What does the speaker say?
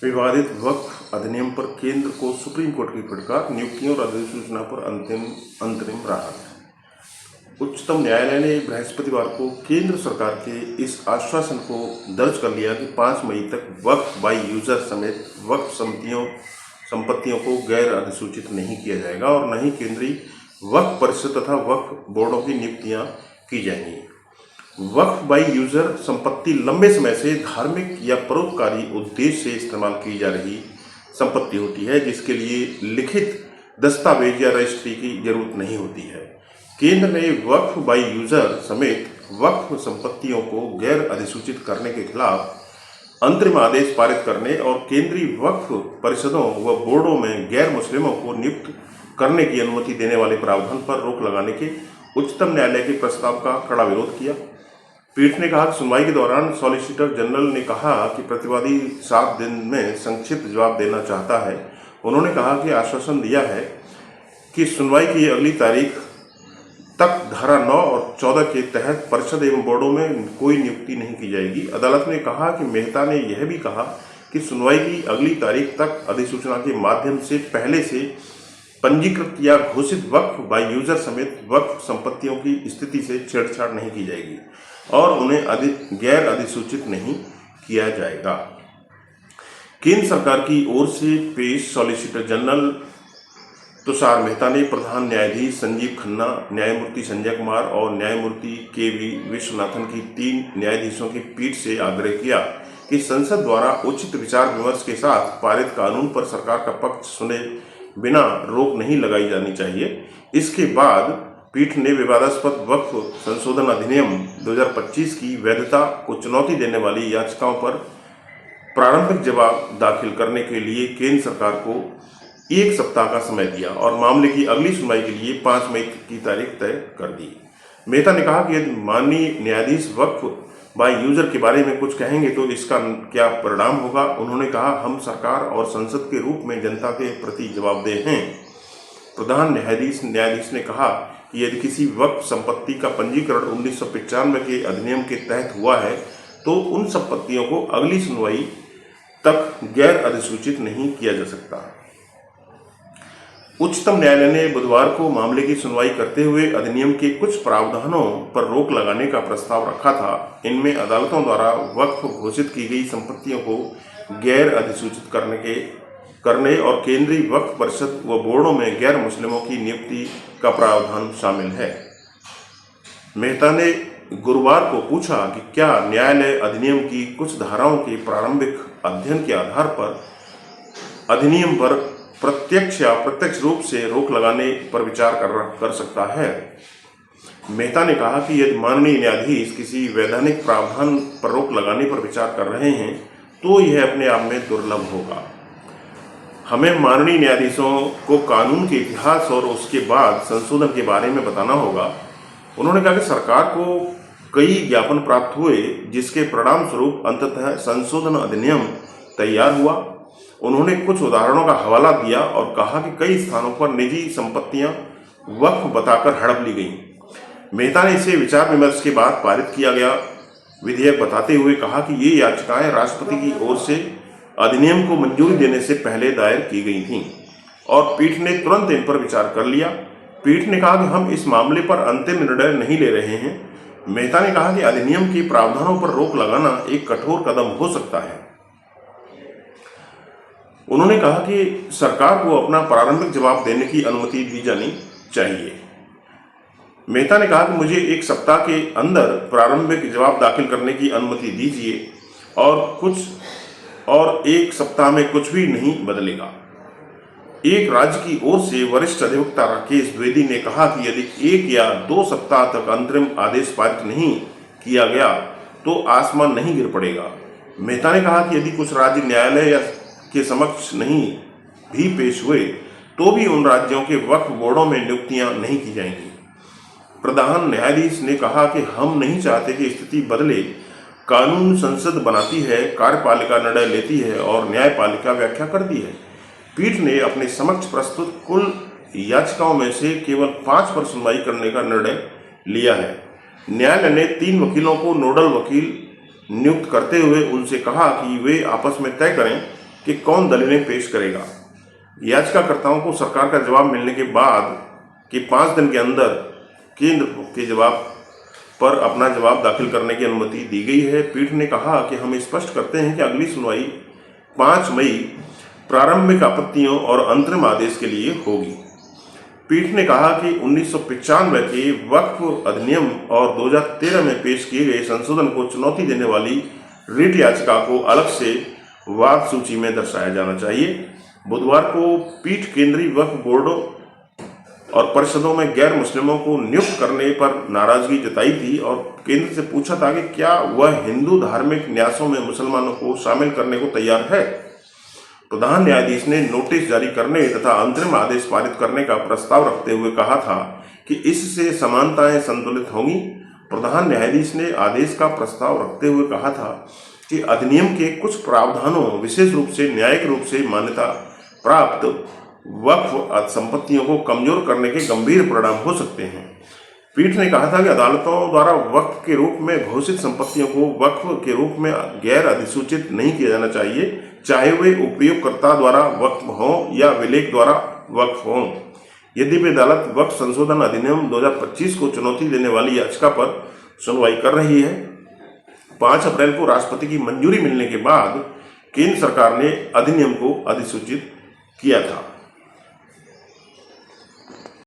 विवादित वक्फ अधिनियम पर केंद्र को सुप्रीम कोर्ट की फटकार, नियुक्तियों और अधिसूचना पर अंतरिम राहत। उच्चतम न्यायालय ने बृहस्पतिवार को केंद्र सरकार के इस आश्वासन को दर्ज कर लिया कि 5 मई तक वक्फ बाय यूजर समेत वक्फ संपत्तियों को गैर अधिसूचित नहीं किया जाएगा और न ही केंद्रीय वक्फ परिषद तथा वक्फ बोर्डों की नियुक्तियां की जाएंगी। वक्फ बाय यूजर संपत्ति लंबे समय से धार्मिक या परोपकारी उद्देश्य से इस्तेमाल की जा रही संपत्ति होती है, जिसके लिए लिखित दस्तावेज या रजिस्ट्री की जरूरत नहीं होती है। केंद्र ने वक्फ बाय यूजर समेत वक्फ संपत्तियों को गैर अधिसूचित करने के खिलाफ अंतरिम आदेश पारित करने और केंद्रीय वक्फ परिषदों व बोर्डों में गैर मुस्लिमों को नियुक्त करने की अनुमति देने वाले प्रावधान पर रोक लगाने के उच्चतम न्यायालय के प्रस्ताव का कड़ा विरोध किया। पीठ ने कहा कि सुनवाई के दौरान सॉलिसिटर जनरल ने कहा कि प्रतिवादी 7 दिन में संक्षिप्त जवाब देना चाहता है। उन्होंने कहा कि आश्वासन दिया है कि सुनवाई की अगली तारीख तक धारा 9 और 14 के तहत परिषद एवं बोर्डों में कोई नियुक्ति नहीं की जाएगी। अदालत ने कहा कि मेहता ने यह भी कहा कि सुनवाई की अगली तारीख तक अधिसूचना के माध्यम से पहले से पंजीकृत या घोषित वक्फ बाय यूजर समेत वक्फ संपत्तियों की स्थिति से छेड़छाड़ नहीं की जाएगी और उन्हें गैर अधिसूचित नहीं किया जाएगा। केंद्र सरकार की ओर से पेश सॉलिसिटर जनरल तुषार मेहता ने प्रधान न्यायाधीश संजीव खन्ना, न्यायमूर्ति संजय कुमार और न्यायमूर्ति के.वी. विश्वनाथन की 3 न्यायाधीशों की पीठ से आग्रह किया कि संसद द्वारा उचित विचार विमर्श के साथ पारित कानून पर सरकार का पक्ष सुने बिना रोक नहीं लगाई जानी चाहिए। इसके बाद पीठ ने विवादास्पद वक्फ संशोधन अधिनियम 2025 की वैधता को चुनौती देने वाली याचिकाओं पर प्रारंभिक जवाब दाखिल करने के लिए केंद्र सरकार को 1 सप्ताह का समय दिया और मामले की अगली सुनवाई के लिए 5 मई की तारीख तय कर दी। मेहता ने कहा कि यदि माननीय न्यायाधीश वक्फ बाय यूजर के बारे में कुछ कहेंगे तो इसका क्या परिणाम होगा। उन्होंने कहा, हम सरकार और संसद के रूप में जनता के प्रति जवाबदेह हैं। प्रधान न्यायाधीश ने कहा कि यदि किसी वक्फ संपत्ति का पंजीकरण 1995 के अधिनियम के तहत हुआ है तो उन संपत्तियों को अगली सुनवाई तक गैर अधिसूचित नहीं किया जा सकता। उच्चतम न्यायालय ने बुधवार को मामले की सुनवाई करते हुए अधिनियम के कुछ प्रावधानों पर रोक लगाने का प्रस्ताव रखा था। इनमें अदालतों द्वारा वक्फ घोषित की गई संपत्तियों को गैर अधिसूचित करने और केंद्रीय वक्फ परिषद व बोर्डों में गैर मुस्लिमों की नियुक्ति का प्रावधान शामिल है। मेहता ने गुरुवार को पूछा कि क्या न्यायालय अधिनियम की कुछ धाराओं के प्रारंभिक अध्ययन के आधार पर अधिनियम पर प्रत्यक्ष या अप्रत्यक्ष रूप से रोक लगाने पर विचार कर सकता है। मेहता ने कहा कि यदि माननीय न्यायाधीश किसी वैधानिक प्रावधान पर रोक लगाने पर विचार कर रहे हैं तो यह अपने आप में दुर्लभ होगा। हमें माननीय न्यायाधीशों को कानून के इतिहास और उसके बाद संशोधन के बारे में बताना होगा। उन्होंने कहा कि सरकार को कई ज्ञापन प्राप्त हुए जिसके परिणाम स्वरूप अंततः संशोधन अधिनियम तैयार हुआ। उन्होंने कुछ उदाहरणों का हवाला दिया और कहा कि कई स्थानों पर निजी संपत्तियां वक्फ बताकर हड़प ली गईं। मेहता ने इसे विचार विमर्श के बाद पारित किया गया विधेयक बताते हुए कहा कि ये याचिकाएं राष्ट्रपति की ओर से अधिनियम को मंजूरी देने से पहले दायर की गई थीं और पीठ ने तुरंत इन पर विचार कर लिया। पीठ ने कहा कि हम इस मामले पर अंतिम निर्णय नहीं ले रहे हैं। मेहता ने कहा कि अधिनियम के प्रावधानों पर रोक लगाना एक कठोर कदम हो सकता है। उन्होंने कहा कि सरकार को अपना प्रारंभिक जवाब देने की अनुमति दी जानी चाहिए। मेहता ने कहा कि मुझे 1 सप्ताह के अंदर प्रारंभिक जवाब दाखिल करने की अनुमति दीजिए और 1 सप्ताह में कुछ भी नहीं बदलेगा। एक राज्य की ओर से वरिष्ठ अधिवक्ता राकेश द्विवेदी ने कहा कि यदि 1 या 2 सप्ताह तक अंतरिम आदेश पारित नहीं किया गया तो आसमान नहीं गिर पड़ेगा। मेहता ने कहा कि यदि कुछ राज्य न्यायालय के समक्ष नहीं भी पेश हुए तो भी उन राज्यों के वक्फ बोर्डों में नियुक्तियां नहीं की जाएंगी। प्रधान न्यायाधीश ने कहा कि हम नहीं चाहते कि स्थिति बदले। कानून संसद बनाती है, कार्यपालिका निर्णय लेती है और न्यायपालिका व्याख्या करती है। पीठ ने अपने समक्ष प्रस्तुत कुल याचिकाओं में से केवल 5 पर सुनवाई करने का निर्णय लिया है। न्यायालय ने 3 वकीलों को नोडल वकील नियुक्त करते हुए उनसे कहा कि वे आपस में तय करें कि कौन दलीलें पेश करेगा। याचिकाकर्ताओं को सरकार का जवाब मिलने के बाद कि 5 दिन के अंदर केंद्र के जवाब पर अपना जवाब दाखिल करने की अनुमति दी गई है। पीठ ने कहा कि हम स्पष्ट करते हैं कि अगली सुनवाई 5 मई प्रारंभिक आपत्तियों और अंतरिम आदेश के लिए होगी। पीठ ने कहा कि 1995 के वक्फ अधिनियम और 2013 में पेश किए गए संशोधन को चुनौती देने वाली रिट याचिका को अलग से वाद सूची में दर्शाया जाना चाहिए। बुधवार को पीठ केंद्रीय वक्फ बोर्डों और परिषदों में गैर मुस्लिमों को नियुक्त करने पर नाराजगी जताई थी और केंद्र से पूछा था कि क्या वह हिंदू धार्मिक न्यासों में मुसलमानों को शामिल करने को तैयार है। प्रधान न्यायाधीश ने नोटिस जारी करने तथा अंतरिम आदेश पारित करने का प्रस्ताव रखते हुए कहा था कि इससे समानताएं संतुलित होंगी। प्रधान न्यायाधीश ने आदेश का प्रस्ताव रखते हुए कहा था कि अधिनियम के कुछ प्रावधानों विशेष रूप से न्यायिक रूप से मान्यता प्राप्त वक्फ संपत्तियों को कमजोर करने के गंभीर परिणाम हो सकते हैं। पीठ ने कहा था कि अदालतों द्वारा वक्फ के रूप में घोषित संपत्तियों को वक्फ के रूप में गैर अधिसूचित नहीं किया जाना चाहिए, चाहे वे उपयोगकर्ता द्वारा वक्फ हों या विलेख द्वारा वक्फ हों। यद्यपि अदालत वक्फ संशोधन अधिनियम 2025 को चुनौती देने वाली याचिका पर सुनवाई कर रही है। 5 अप्रैल को राष्ट्रपति की मंजूरी मिलने के बाद केंद्र सरकार ने अधिनियम को अधिसूचित किया था।